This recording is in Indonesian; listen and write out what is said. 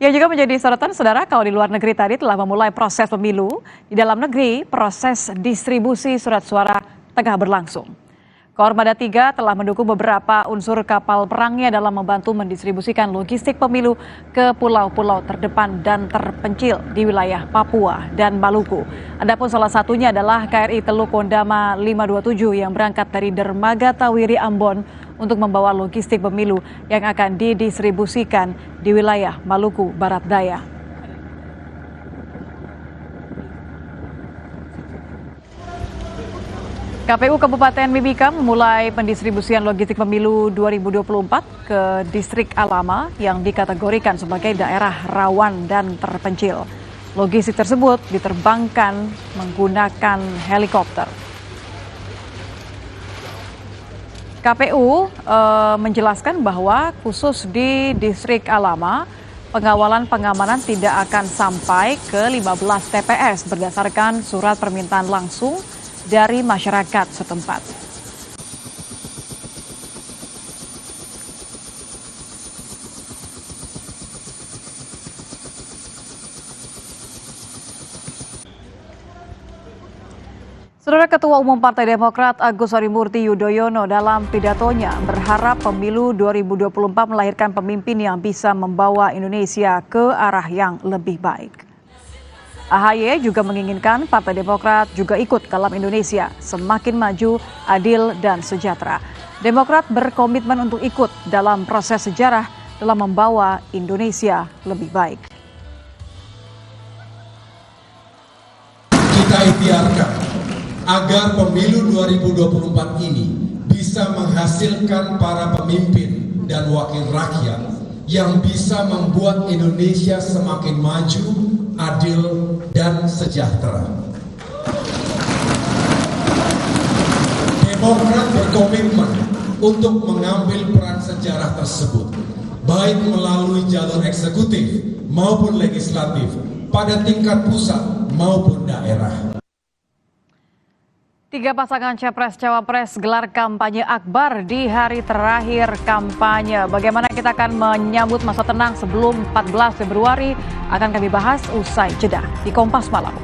Yang juga menjadi sorotan, saudara, kalau di luar negeri tadi telah memulai proses pemilu, di dalam negeri proses distribusi surat suara tengah berlangsung. Koarmada 3 telah mendukung beberapa unsur kapal perangnya dalam membantu mendistribusikan logistik pemilu ke pulau-pulau terdepan dan terpencil di wilayah Papua dan Maluku. Adapun salah satunya adalah KRI Teluk Kondama 527 yang berangkat dari Dermaga Tawiri Ambon untuk membawa logistik pemilu yang akan didistribusikan di wilayah Maluku Barat Daya. KPU Kabupaten Mimika memulai pendistribusian logistik pemilu 2024 ke distrik Alama yang dikategorikan sebagai daerah rawan dan terpencil. Logistik tersebut diterbangkan menggunakan helikopter. KPU menjelaskan bahwa khusus di distrik Alama, pengawalan pengamanan tidak akan sampai ke 15 TPS berdasarkan surat permintaan langsung dari masyarakat setempat. Saudara, Ketua Umum Partai Demokrat Agus Harimurti Yudhoyono dalam pidatonya berharap pemilu 2024 melahirkan pemimpin yang bisa membawa Indonesia ke arah yang lebih baik. AHY juga menginginkan Partai Demokrat juga ikut dalam Indonesia semakin maju, adil, dan sejahtera. Demokrat berkomitmen untuk ikut dalam proses sejarah dalam membawa Indonesia lebih baik. Kita ikhtiarkan agar pemilu 2024 ini bisa menghasilkan para pemimpin dan wakil rakyat yang bisa membuat Indonesia semakin maju, adil, dan sejahtera. Demokrat berkomitmen untuk mengambil peran sejarah tersebut, baik melalui jalur eksekutif maupun legislatif pada tingkat pusat maupun daerah. 3 pasangan Capres-Cawapres gelar kampanye akbar di hari terakhir kampanye. Bagaimana kita akan menyambut masa tenang sebelum 14 Februari akan kami bahas usai jeda di Kompas Malam.